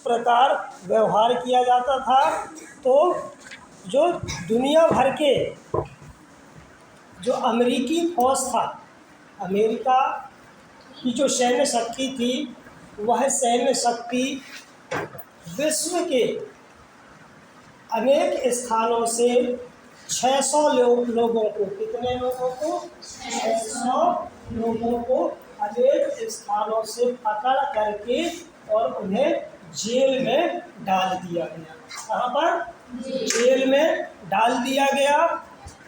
प्रकार व्यवहार किया जाता था। तो जो दुनिया भर के जो अमेरिकी फौज था, अमेरिका की जो सैन्य शक्ति थी, वह सैन्य शक्ति विश्व के अनेक स्थानों से 600 लोगों को, कितने लोगों को, 600 लोगों को अनेक स्थानों से पकड़ करके और उन्हें जेल में डाल दिया गया। कहाँ पर? जेल में डाल दिया गया।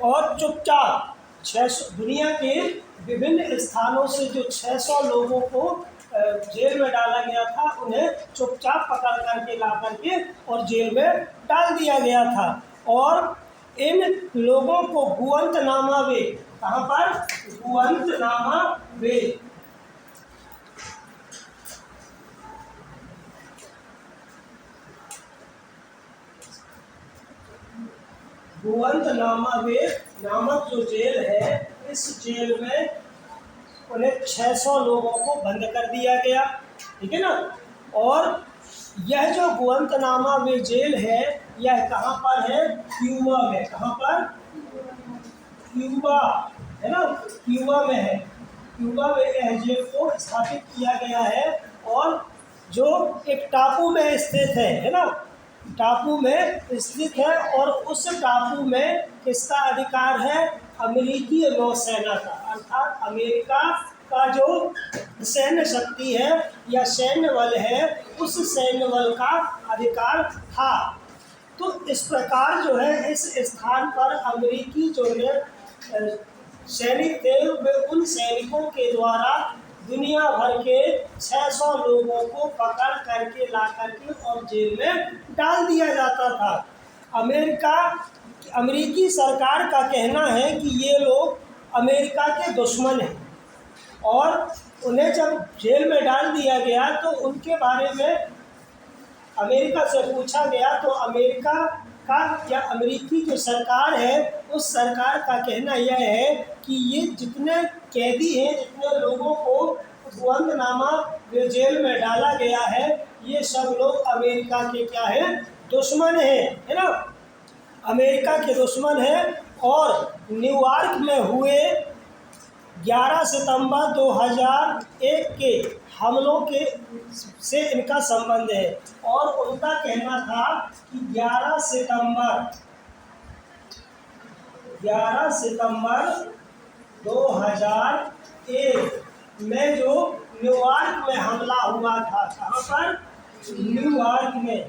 और चुपचाप 600 दुनिया के विभिन्न स्थानों से जो 600 लोगों को जेल में डाला गया था, उन्हें चुपचाप पकड़ करके ला करके और जेल में डाल दिया गया था। और इन लोगों को गुआंतनामो, कहाँ पर? गुआंतनामो बे, गुआंतनामो बे नामक जो जेल है, इस जेल में उन्हें 600 लोगों को बंद कर दिया गया। ठीक है ना। और यह जो गुआंतनामो बे जेल है, यह कहाँ पर है? क्यूबा में। कहाँ पर? क्यूबा, है ना, क्यूबा में है। क्यूबा में यह जेल को स्थापित किया गया है और जो एक टापू में स्थित है ना, टापू में स्थित है। और उस टापू में किसका अधिकार है? अमेरिकी नौसेना का, अर्थात अमेरिका का जो सैन्य शक्ति है या सैन्य बल है, उस सैन्य बल का अधिकार था। तो इस प्रकार जो है इस स्थान पर अमेरिकी जो है सैनिक थे, वे उन सैनिकों के द्वारा दुनिया भर के 600 लोगों को पकड़ करके ला करके और जेल में डाल दिया जाता था। अमेरिकी सरकार का कहना है कि ये लोग अमेरिका के दुश्मन हैं और उन्हें जब जेल में डाल दिया गया तो उनके बारे में अमेरिका से पूछा गया, तो अमेरिका का या अमेरिकी जो सरकार है, उस सरकार का कहना यह है कि ये जितने कैदी हैं, जितने लोगों को गुआंतनामो बे जेल में डाला गया है, ये सब लोग अमेरिका के क्या हैं? दुश्मन हैं, है ना, अमेरिका के दुश्मन हैं। और न्यूयॉर्क में हुए 11 सितंबर 2001 के हमलों के से इनका संबंध है। और उनका कहना था कि 11 सितंबर 2001 में जो न्यूयॉर्क में हमला हुआ था, कहाँ पर? न्यूयॉर्क में।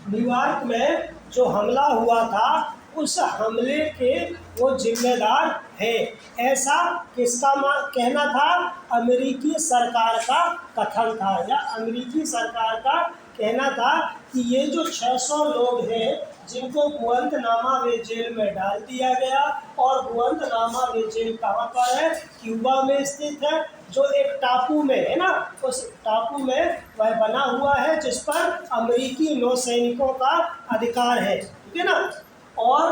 न्यूयॉर्क में जो हमला हुआ था, उस हमले के वो जिम्मेदार है, ऐसा किसका कहना था? अमेरिकी सरकार का कथन था, या अमेरिकी सरकार का कहना था कि ये जो 600 लोग हैं जिनको गुआंतनामो बे जेल में डाल दिया गया, और गुआंतनामो बे जेल कहाँ पर है? क्यूबा में स्थित है, जो एक टापू में है ना, उस टापू में वह बना हुआ है जिस पर अमेरिकी नौसैनिकों का अधिकार है। ठीक है ना। और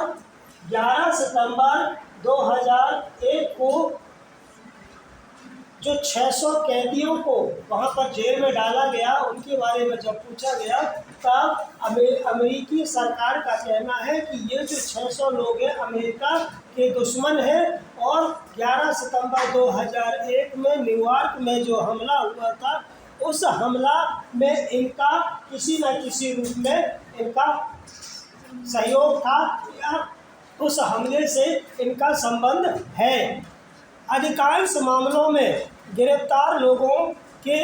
11 सितंबर 2001 को जो 600 कैदियों को वहाँ पर जेल में डाला गया, उनके बारे में जब पूछा गया, तब अमेरिकी सरकार का कहना है कि ये जो 600 लोग हैं अमेरिका के दुश्मन हैं। और 11 सितंबर 2001 में न्यूयॉर्क में जो हमला हुआ था, उस हमला में इनका किसी न किसी रूप में इनका सहयोग था, या उस हमले से इनका संबंध है। अधिकांश मामलों में गिरफ्तार लोगों के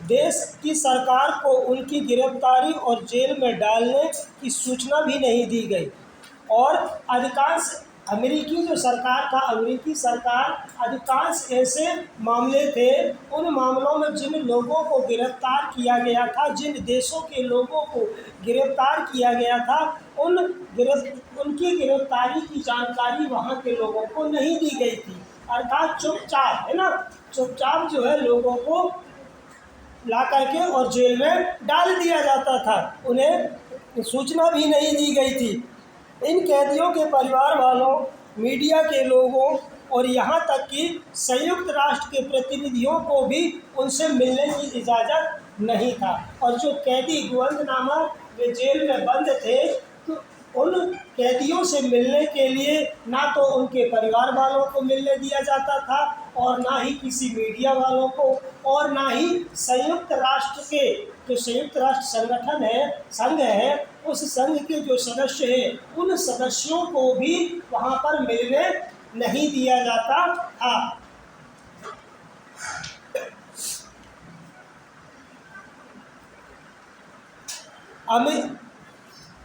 देश की सरकार को उनकी गिरफ्तारी और जेल में डालने की सूचना भी नहीं दी गई। और अधिकांश अमेरिकी जो सरकार था, अमेरिकी सरकार अधिकांश ऐसे मामले थे, उन मामलों में जिन लोगों को गिरफ्तार किया गया था, जिन देशों के लोगों को गिरफ्तार किया गया था, उनकी गिरफ्तारी की जानकारी वहाँ के लोगों को नहीं दी गई थी। अर्थात चुपचाप, है ना, चुपचाप जो है लोगों को ला करके और जेल में डाल दिया जाता था, उन्हें सूचना भी नहीं दी गई थी। इन कैदियों के परिवार वालों, मीडिया के लोगों और यहाँ तक कि संयुक्त राष्ट्र के प्रतिनिधियों को भी उनसे मिलने की इजाज़त नहीं था। और जो कैदी गुआंतानामो वे जेल में बंद थे, तो उन कैदियों से मिलने के लिए ना तो उनके परिवार वालों को मिलने दिया जाता था और ना ही किसी मीडिया वालों को, और ना ही संयुक्त राष्ट्र के जो संयुक्त राष्ट्र संगठन है, संघ है, उस संघ के जो सदस्य हैं उन सदस्यों को भी वहाँ पर मिलने नहीं दिया जाता था।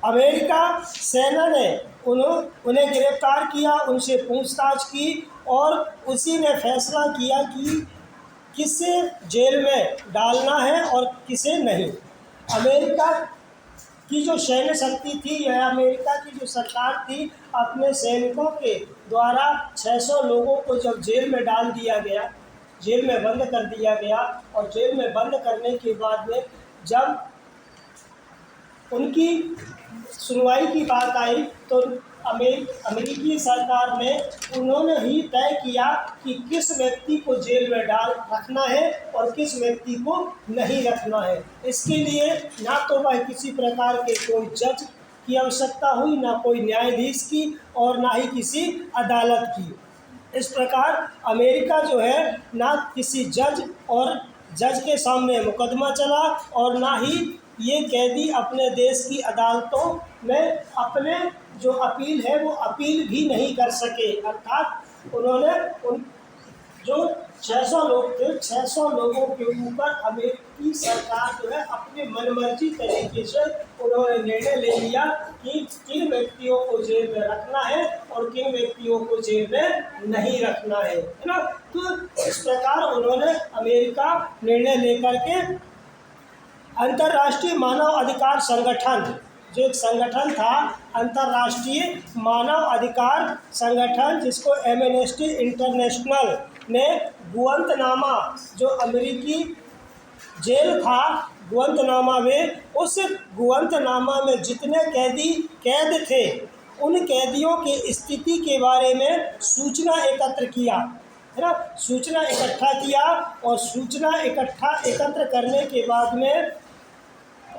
अमेरिका सेना ने उन्हें गिरफ्तार किया, उनसे पूछताछ की और उसी ने फैसला किया कि किसे जेल में डालना है और किसे नहीं। अमेरिका की जो सैन्य शक्ति थी या अमेरिका की जो सरकार थी, अपने सैनिकों के द्वारा 600 लोगों को जब जेल में डाल दिया गया, जेल में बंद कर दिया गया, और जेल में बंद करने के बाद में जब उनकी सुनवाई की बात आई तो अमेरिकी सरकार ने उन्होंने ही तय किया कि किस व्यक्ति को जेल में रखना है और किस व्यक्ति को नहीं रखना है। इसके लिए ना तो वह किसी प्रकार के कोई जज की आवश्यकता हुई, ना कोई न्यायाधीश की, और ना ही किसी अदालत की। इस प्रकार अमेरिका जो है ना किसी जज के सामने मुकदमा चला और ना ही ये कैदी अपने देश की अदालतों में अपने जो अपील है वो अपील भी नहीं कर सके। अर्थात उन्होंने जो 600 लोग थे, 600 लोगों के ऊपर अमेरिकी सरकार जो है अपने मनमर्जी तरीके से उन्होंने निर्णय ले लिया कि किन व्यक्तियों को जेल में रखना है और किन व्यक्तियों को जेल में नहीं रखना है ना। तो इस प्रकार उन्होंने अमेरिका निर्णय लेकर के अंतर्राष्ट्रीय मानव अधिकार संगठन, जो एक संगठन था अंतर्राष्ट्रीय मानव अधिकार संगठन, जिसको एमनेस्टी इंटरनेशनल ने गुआंतानामो जो अमेरिकी जेल था गुआंतानामो में, उस गुआंतानामो में जितने कैदी कैद थे उन कैदियों की स्थिति के बारे में सूचना एकत्र किया, है ना। सूचना इकट्ठा किया और सूचना एकत्र करने के बाद में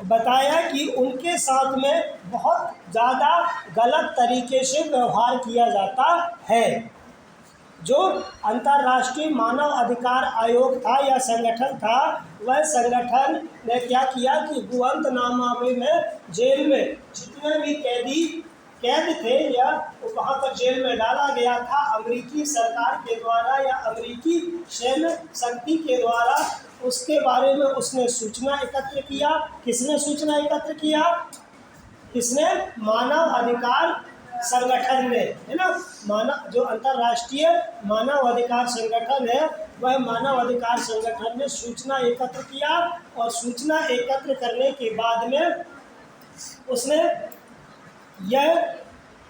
बताया कि उनके साथ में बहुत ज़्यादा गलत तरीके से व्यवहार किया जाता है। जो अंतर्राष्ट्रीय मानव अधिकार आयोग था या संगठन था, वह संगठन ने क्या किया कि गुआंतानामो में जेल में जितने भी कैद थे या वहाँ पर जेल में डाला गया था, अमेरिकी सरकार के द्वारा या अमेरिकी सैन्य शक्ति के द्वारा, उसके बारे में उसने सूचना एकत्र किया। किसने सूचना एकत्र किया? किसने? मानव अधिकार संगठन ने, है ना। जो अंतर्राष्ट्रीय मानव अधिकार संगठन है, वह मानव अधिकार संगठन ने सूचना एकत्र किया और सूचना एकत्र करने के बाद में उसने यह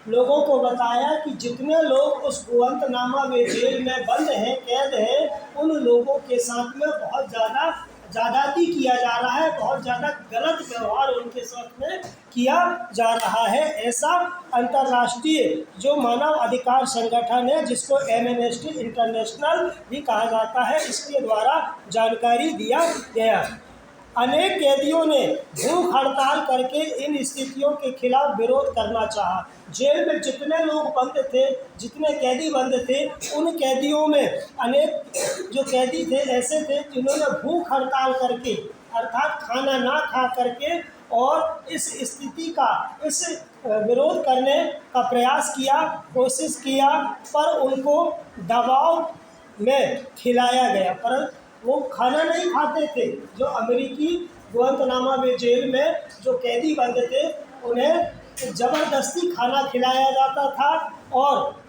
लोगों को बताया कि जितने लोग उस गुआंतानामो में जेल में बंद हैं, कैद हैं, उन लोगों के साथ में बहुत ज़्यादा ज़्यादती किया जा रहा है, बहुत ज़्यादा गलत व्यवहार उनके साथ में किया जा रहा है। ऐसा अंतर्राष्ट्रीय जो मानव अधिकार संगठन है, जिसको एमनेस्टी इंटरनेशनल भी कहा जाता है, इसके द्वारा जानकारी दिया गया। अनेक कैदियों ने भूख हड़ताल करके इन स्थितियों के खिलाफ विरोध करना चाहा। जेल में जितने लोग बंद थे, जितने कैदी बंद थे, उन कैदियों में अनेक जो कैदी थे ऐसे थे जिन्होंने भूख हड़ताल करके, अर्थात खाना ना खा करके, और इस स्थिति का इस विरोध करने का प्रयास किया, कोशिश किया, पर उनको दबाव में खिलाया गया, पर वो खाना नहीं खाते थे। जो अमेरिकी गुआंतानामो में जेल में जो कैदी बंद थे उन्हें ज़बरदस्ती खाना खिलाया जाता था और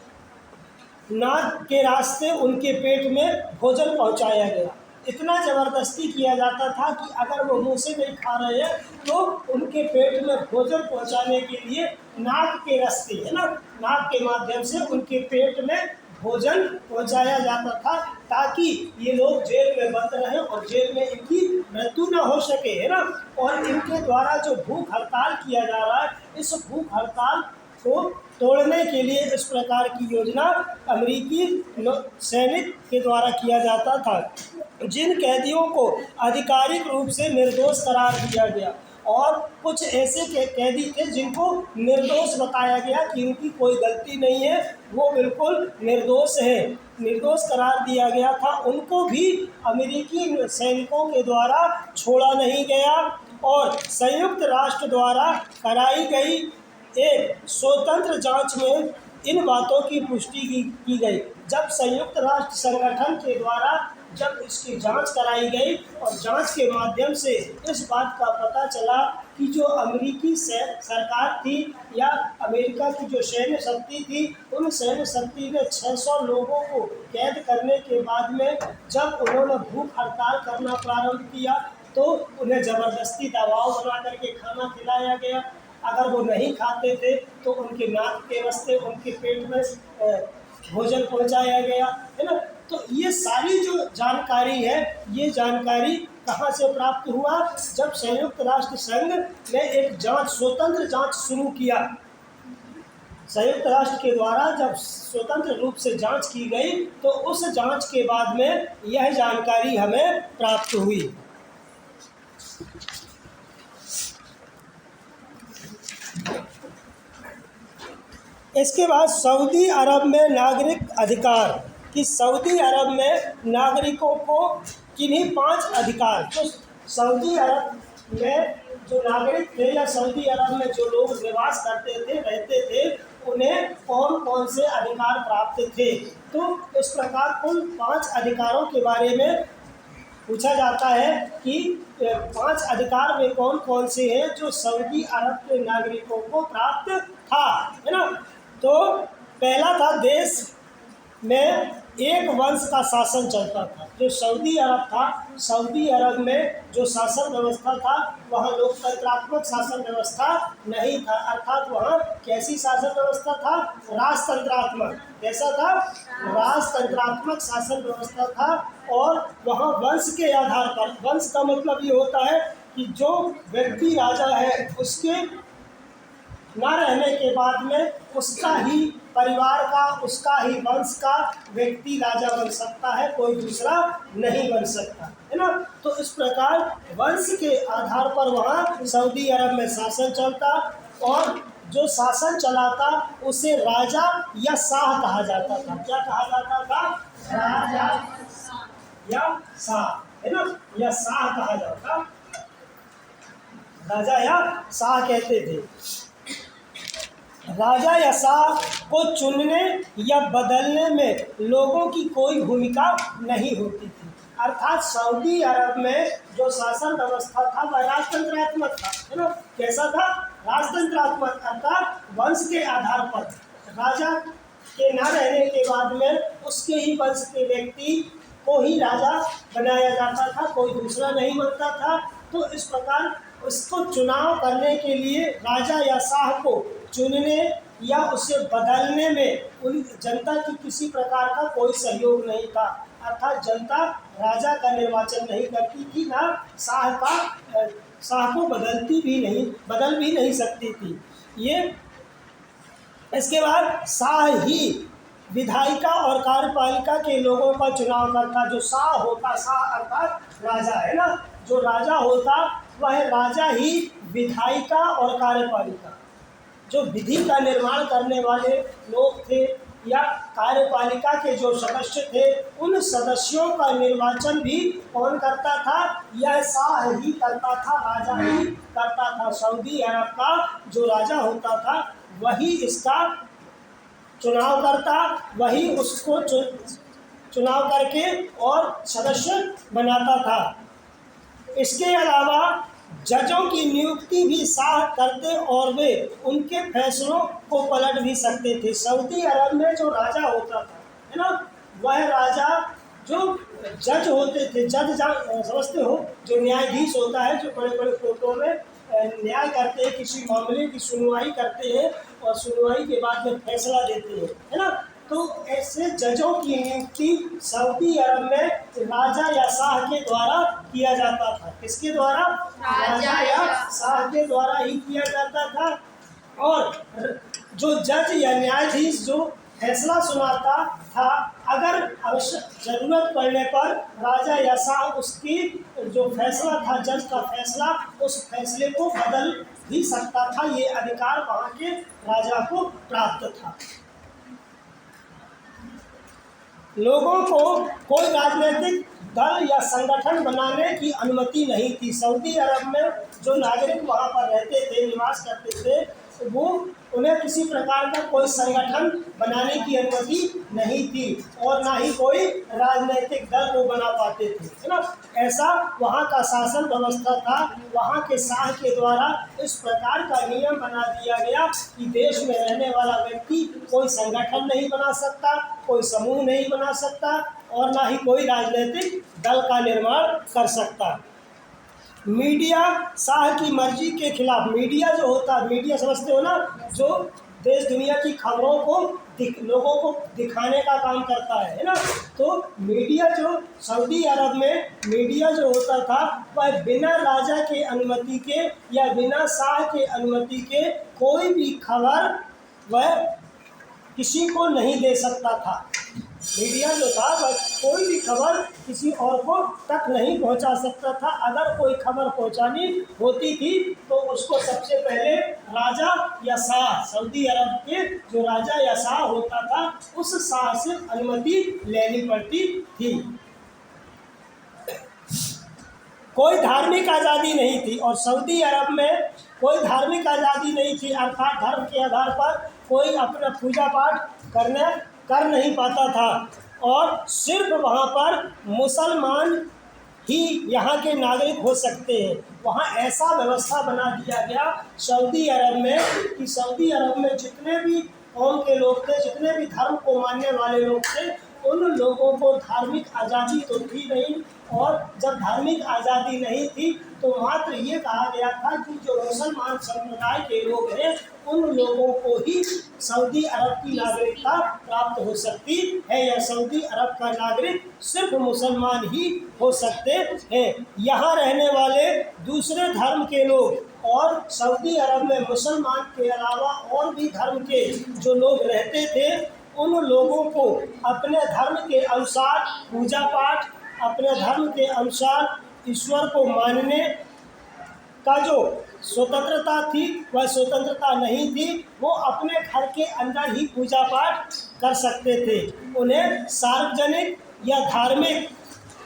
नाक के रास्ते उनके पेट में भोजन पहुंचाया गया। इतना ज़बरदस्ती किया जाता था कि अगर वो मुंह से नहीं खा रहे हैं तो उनके पेट में भोजन पहुंचाने के लिए नाक के रास्ते, है ना, नाक के माध्यम से उनके पेट में भोजन पहुंचाया जाता था, ताकि ये लोग जेल में बंद रहें और जेल में इनकी मृत्यु न हो सके, है ना। और इनके द्वारा जो भूख हड़ताल किया जा रहा है, इस भूख हड़ताल को तोड़ने के लिए इस प्रकार की योजना अमेरिकी सैनिक के द्वारा किया जाता था। जिन कैदियों को आधिकारिक रूप से निर्दोष करार दिया गया और कुछ ऐसे कैदी थे जिनको निर्दोष बताया गया कि उनकी कोई गलती नहीं है, वो बिल्कुल निर्दोष है, निर्दोष करार दिया गया था, उनको भी अमेरिकी सैनिकों के द्वारा छोड़ा नहीं गया और संयुक्त राष्ट्र द्वारा कराई गई एक स्वतंत्र जांच में इन बातों की पुष्टि की गई। जब संयुक्त राष्ट्र संगठन के द्वारा जब इसकी जांच कराई गई और जांच के माध्यम से इस बात का पता चला कि जो अमेरिकी सरकार थी या अमेरिका की जो सैन्य शक्ति थी, उन सैन्य शक्ति ने 600 लोगों को कैद करने के बाद में जब उन्होंने भूख हड़ताल करना प्रारंभ किया तो उन्हें ज़बरदस्ती दबाव बना करके खाना खिलाया गया। अगर वो नहीं खाते थे तो उनके नाक के रास्ते उनके पेट में भोजन पहुंचाया गया, है ना। तो ये सारी जो जानकारी है, ये जानकारी कहाँ से प्राप्त हुआ? जब संयुक्त राष्ट्र संघ ने एक जांच, स्वतंत्र जांच शुरू किया। संयुक्त राष्ट्र के द्वारा जब स्वतंत्र रूप से जांच की गई तो उस जांच के बाद में यह जानकारी हमें प्राप्त हुई। इसके बाद सऊदी अरब में नागरिक अधिकार कि सऊदी अरब में नागरिकों को किन्हीं 5 अधिकार, तो सऊदी अरब में जो नागरिक थे या सऊदी अरब में जो लोग निवास करते थे, रहते थे, उन्हें कौन कौन से अधिकार प्राप्त थे। तो इस प्रकार उन 5 अधिकारों के बारे में पूछा जाता है कि 5 अधिकार में कौन कौन से हैं जो सऊदी अरब के नागरिकों को प्राप्त था, है ना। तो पहला था, देश में एक वंश का शासन चलता था। जो सऊदी अरब था, सऊदी अरब में जो शासन व्यवस्था था वहाँ लोकतंत्रात्मक शासन व्यवस्था नहीं था, अर्थात वहाँ कैसी शासन व्यवस्था था? राजतंत्रात्मक। कैसा था? राजतंत्रात्मक शासन व्यवस्था था। और वहाँ वंश के आधार पर, वंश का मतलब ये होता है कि जो व्यक्ति राजा है उसके न रहने के बाद में उसका ही परिवार का, उसका ही वंश का व्यक्ति राजा बन सकता है, कोई दूसरा नहीं बन सकता, है ना। तो इस प्रकार वंश के आधार पर वहाँ सऊदी अरब में शासन चलता और जो शासन चलाता उसे राजा या शाह कहा जाता था। क्या कहा जाता था? राजा या शाह, है ना, या शाह कहा जाता, राजा या शाह कहते थे। राजा या शाह को चुनने या बदलने में लोगों की कोई भूमिका नहीं होती थी, अर्थात सऊदी अरब में जो शासन व्यवस्था था वह राजतंत्रात्मक था, है ना। कैसा था? राजतंत्रात्मक, अर्थात वंश के आधार पर, राजा के न रहने के बाद में उसके ही वंश के व्यक्ति को ही राजा बनाया जाता था, कोई दूसरा नहीं बनता था। तो इस प्रकार उसको चुनाव करने के लिए राजा या शाह को चुनने या उसे बदलने में उन जनता की किसी प्रकार का कोई सहयोग नहीं था, अर्थात जनता राजा का निर्वाचन नहीं करती थी, ना शाह को बदल भी नहीं सकती थी। ये इसके बाद शाह ही विधायिका और कार्यपालिका के लोगों का चुनाव करता। जो शाह होता, शाह अर्थात राजा, है ना, जो राजा होता वह राजा ही विधायिका और कार्यपालिका, जो विधि का निर्माण करने वाले लोग थे या कार्यपालिका के जो सदस्य थे, उन सदस्यों का निर्वाचन भी कौन करता था? यह शाह ही करता था, राजा ही करता था। सऊदी अरब का जो राजा होता था वही इसका चुनाव करता, वही उसको चुनाव करके और सदस्य बनाता था। इसके अलावा जजों की नियुक्ति भी शाह करते और वे उनके फैसलों को पलट भी सकते थे। सऊदी अरब में जो राजा होता था, है ना, वह राजा जो जज होते थे, जज समझते हो, जो न्यायाधीश होता है, जो बड़े बड़े कोर्टों में न्याय करते हैं, किसी मामले की सुनवाई करते हैं और सुनवाई के बाद में फैसला देते हैं, है ना। तो ऐसे जजों की नियुक्ति सऊदी अरब में राजा या शाह के द्वारा किया जाता था। किसके द्वारा? राजा या शाह के द्वारा ही किया जाता था। और जो जज या न्यायाधीश जो फैसला सुनाता था, अगर आवश्यक ज़रूरत पड़ने पर राजा या शाह उसकी जो फैसला था, जज का फैसला, उस फैसले को बदल भी सकता था। ये अधिकार वहाँ के राजा को प्राप्त था। लोगों को कोई राजनीतिक दल या संगठन बनाने की अनुमति नहीं थी। सऊदी अरब में जो नागरिक वहाँ पर रहते थे, निवास करते थे, वो उन्हें किसी प्रकार का कोई संगठन बनाने की अनुमति नहीं थी और ना ही कोई राजनीतिक दल वो बना पाते थे, है ना। ऐसा वहाँ का शासन व्यवस्था था। वहाँ के शाह के द्वारा इस प्रकार का नियम बना दिया गया कि देश में रहने वाला व्यक्ति कोई संगठन नहीं बना सकता, कोई समूह नहीं बना सकता और ना ही कोई राजनीतिक दल का निर्माण कर सकता। मीडिया शाह की मर्जी के खिलाफ, मीडिया जो होता है, मीडिया समझते हो ना, जो देश दुनिया की खबरों को लोगों को दिखाने का काम करता है ना। तो मीडिया जो सऊदी अरब में मीडिया जो होता था, वह बिना राजा के अनुमति के या बिना शाह के अनुमति के कोई भी खबर वह किसी को नहीं दे सकता था। मीडिया जो था वह कोई भी खबर किसी और को तक नहीं पहुंचा सकता था। अगर कोई खबर पहुंचानी होती थी तो उसको सबसे पहले राजा या शाह, सऊदी अरब के जो राजा या शाह होता था, उस शाह से अनुमति लेनी पड़ती थी। कोई धार्मिक आज़ादी नहीं थी और सऊदी अरब में कोई धार्मिक आज़ादी नहीं थी, अर्थात धर्म के आधार पर कोई अपना पूजा पाठ कर नहीं पाता था और सिर्फ वहाँ पर मुसलमान ही यहाँ के नागरिक हो सकते हैं। वहाँ ऐसा व्यवस्था बना दिया गया सऊदी अरब में कि सऊदी अरब में जितने भी कौम के लोग थे, जितने भी धर्म को मानने वाले लोग थे, उन लोगों को धार्मिक आज़ादी तो थी नहीं। और जब धार्मिक आज़ादी नहीं थी तो मात्र ये कहा गया था कि जो मुसलमान संप्रदाय के लोग हैं, उन लोगों को ही सऊदी अरब की नागरिकता प्राप्त हो सकती है या सऊदी अरब का नागरिक सिर्फ मुसलमान ही हो सकते हैं। यहाँ रहने वाले दूसरे धर्म के लोग और सऊदी अरब में मुसलमान के अलावा और भी धर्म के जो लोग रहते थे, उन लोगों को अपने धर्म के अनुसार पूजा पाठ, अपने धर्म के अनुसार ईश्वर को मानने का जो स्वतंत्रता थी, वह स्वतंत्रता नहीं थी। वो अपने घर के अंदर ही पूजा पाठ कर सकते थे। उन्हें सार्वजनिक या धार्मिक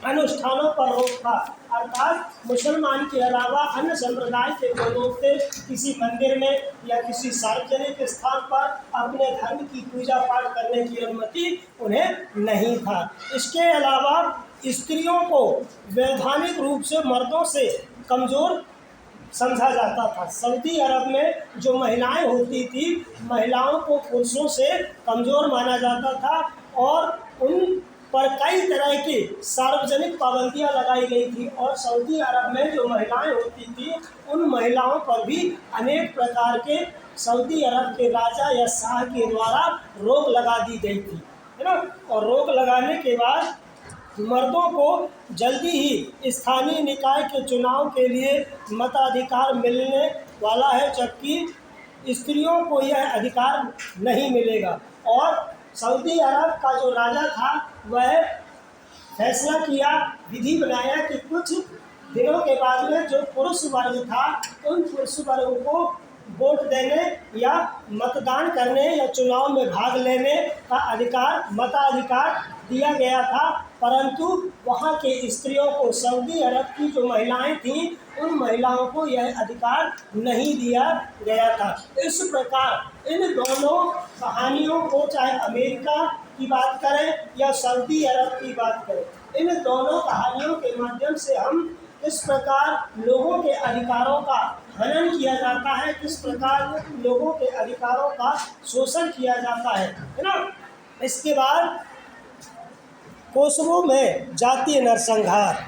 अनुष्ठानों पर रोक था, अर्थात मुसलमान के अलावा अन्य संप्रदाय के जो लोग थे, किसी मंदिर में या किसी सार्वजनिक स्थान पर अपने धर्म की पूजा पाठ करने की अनुमति उन्हें नहीं था। इसके अलावा स्त्रियों को वैधानिक रूप से मर्दों से कमज़ोर समझा जाता था। सऊदी अरब में जो महिलाएं होती थी, महिलाओं को पुरुषों से कमज़ोर माना जाता था और उन पर कई तरह की सार्वजनिक पाबंदियां लगाई गई थी। और सऊदी अरब में जो महिलाएं होती थी, उन महिलाओं पर भी अनेक प्रकार के सऊदी अरब के राजा या शाह के द्वारा रोक लगा दी गई थी, है ना। और रोक लगाने के बाद मर्दों को जल्दी ही स्थानीय निकाय के चुनाव के लिए मताधिकार मिलने वाला है, जबकि स्त्रियों को यह अधिकार नहीं मिलेगा। और सऊदी अरब का जो राजा था, वह फैसला किया, विधि बनाया कि कुछ दिनों के बाद में जो पुरुष वर्ग था, उन पुरुष वर्गों को वोट देने या मतदान करने या चुनाव में भाग लेने का अधिकार, मताधिकार दिया गया था। परंतु वहाँ के स्त्रियों को, सऊदी अरब की जो महिलाएं थीं, उन महिलाओं को यह अधिकार नहीं दिया गया था। इस प्रकार इन दोनों कहानियों को, चाहे अमेरिका की बात करें या सऊदी अरब की बात करें, इन दोनों कहानियों के माध्यम से हम किस प्रकार लोगों के अधिकारों का हनन किया जाता है, किस प्रकार लोगों के अधिकारों का शोषण किया जाता है ना। इसके बाद कोसोवो में जातीय नरसंहार।